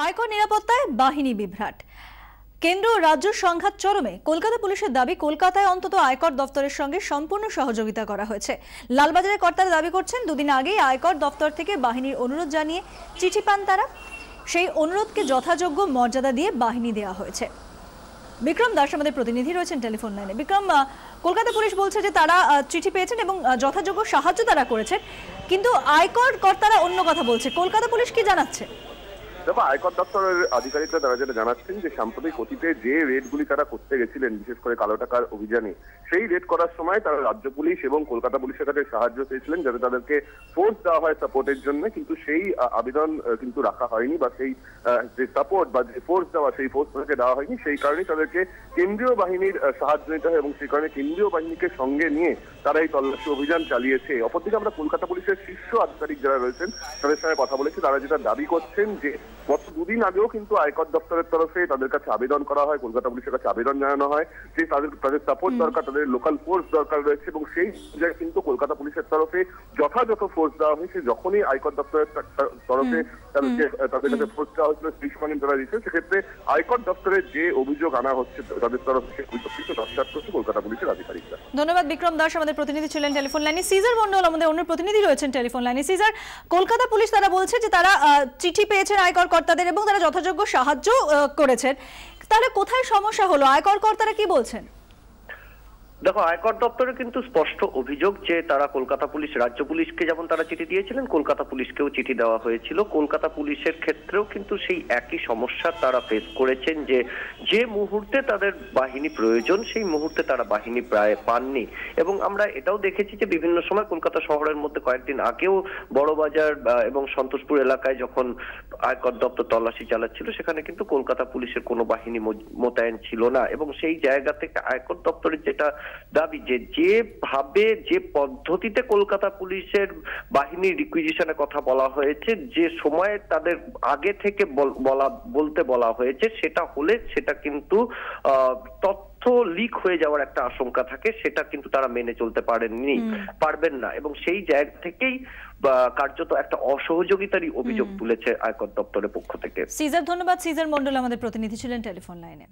আয়কর নিরাপত্তায় বাহিনী বিভ্রাট। কেন্দ্র ও রাজ্য সংঘাত চরমে। কলকাতা পুলিশের দাবি, কলকাতায় অন্তত আয়কর দপ্তরের সঙ্গে সম্পূর্ণ সহযোগিতা করা হয়েছে। লালবাজারের কর্তারা দাবি করছেন, দুদিন আগেই আয়কর দপ্তর থেকে বাহিনীর অনুরোধ জানিয়ে চিঠি পান তারা। সেই অনুরোধকে যথাযোগ্য মর্যাদা দিয়ে বাহিনী দেওয়া হয়েছে। বিক্রম দাস আমাদের প্রতিনিধি রয়েছেন টেলিফোন লাইনে। বিক্রম, কলকাতা পুলিশ বলছে যে তারা চিঠি পেয়েছেন এবং যথাযোগ্য সাহায্য তারা করেছেন, কিন্তু আয়কর কর্তারা অন্য কথা বলছে। কলকাতা পুলিশ কি জানাচ্ছে? দেখো, আয়কর দপ্তরের আধিকারিকরা তারা যেটা জানাচ্ছেন যে সাম্প্রতিক অতীতে যে রেডগুলি তারা করতে গেছিলেন, বিশেষ করে কালো টাকার অভিযানে, সেই রেড করার সময় তারা রাজ্য পুলিশ এবং কলকাতা পুলিশের কাছে সাহায্য চেয়েছিলেন যাতে তাদেরকে ফোর্স দেওয়া হয় সাপোর্টের জন্য, কিন্তু সেই আবেদন কিন্তু রাখা হয়নি বা সেই যে সাপোর্ট বা যে ফোর্স দেওয়া, সেই ফোর্স তাদেরকে দেওয়া হয়নি। সেই কারণে তাদেরকে কেন্দ্রীয় বাহিনীর সাহায্য নিতে হয় এবং সেই কারণে কেন্দ্রীয় বাহিনীকে সঙ্গে নিয়ে তারা এই তল্লাশি অভিযান চালিয়েছে। অপরদিকে আমরা কলকাতা পুলিশের শীর্ষ আধিকারিক যারা রয়েছেন তাদের সঙ্গে কথা বলেছি। তারা যেটা দাবি করছেন যে গত দুদিন আগেও কিন্তু আয়কর দপ্তরের তরফে তাদের কাছে আবেদন করা হয়, কলকাতা পুলিশের কাছে আবেদন জানানো হয় যে তাদের সাপোর্ট দরকার, তাদের লোকাল ফোর্স দরকার রয়েছে, এবং সেই অনুযায়ী কিন্তু কলকাতা পুলিশের তরফে যথাযথ ফোর্স দেওয়া হয়েছে। যখনই আয়কর দপ্তরের তরফে তাদের কাছে ফোর্স দেওয়া হয়েছিল, স্টেটমেন্ট তারা দিচ্ছে, সেক্ষেত্রে আয়কর দপ্তরের যে অভিযোগ আনা হচ্ছে তাদের তরফে সেই অভিযোগ কিন্তু নস্যাৎ করছে কলকাতা পুলিশের আধিকারিকরা। ধন্যবাদ বিক্রম দাস আমাদের প্রতিনিধি ছিলেন টেলিফোন লাইনে। সিজার মন্ডল আমাদের অন্য প্রতিনিধি রয়েছেন টেলিফোন লাইনে। সিজার, কলকাতা পুলিশ তারা বলছে যে তারা চিঠি পেয়েছেন আয়কর কর্তাদের এবং তারা যথাযোগ্য সাহায্য করেছেন। তাহলে কোথায় সমস্যা হলো? আয়কর কর্তারা কি বলছেন? দেখো, আয়কর দপ্তরে কিন্তু স্পষ্ট অভিযোগ যে তারা কলকাতা পুলিশ, রাজ্য পুলিশকে যেমন তারা চিঠি দিয়েছিলেন, কলকাতা পুলিশকেও চিঠি দেওয়া হয়েছিল। কলকাতা পুলিশের ক্ষেত্রেও কিন্তু সেই একই সমস্যা তারা ফেস করেছেন যে যে মুহূর্তে তাদের বাহিনী প্রয়োজন সেই মুহূর্তে তারা বাহিনী প্রায় পাননি। এবং আমরা এটাও দেখেছি যে বিভিন্ন সময় কলকাতা শহরের মধ্যে কয়েকদিন আগেও বড়বাজার এবং সন্তোষপুর এলাকায় যখন আয়কর দপ্তর তল্লাশি চালাচ্ছিল, সেখানে কিন্তু কলকাতা পুলিশের কোনো বাহিনী মোতায়েন ছিল না। এবং সেই জায়গা থেকে আয়কর দপ্তরের যেটা দাবি, যেভাবে যে পদ্ধতিতে কলকাতা পুলিশের বাহিনীর রিকুইজিশনের কথা বলা হয়েছে, যে সময়ে তাদের আগে থেকে বলতে বলা হয়েছে, সেটা হলে সেটা কিন্তু তথ্য লিক হয়ে যাওয়ার একটা আশঙ্কা থাকে, সেটা কিন্তু তারা মেনে চলতে পারবেন না। এবং সেই জায়গা থেকেই কার্যত একটা অসহযোগিতারই অভিযোগ তুলেছে আয়কর দপ্তরের পক্ষ থেকে। সিজার, ধন্যবাদ। সিজার মন্ডল আমাদের প্রতিনিধি ছিলেন টেলিফোন লাইনে।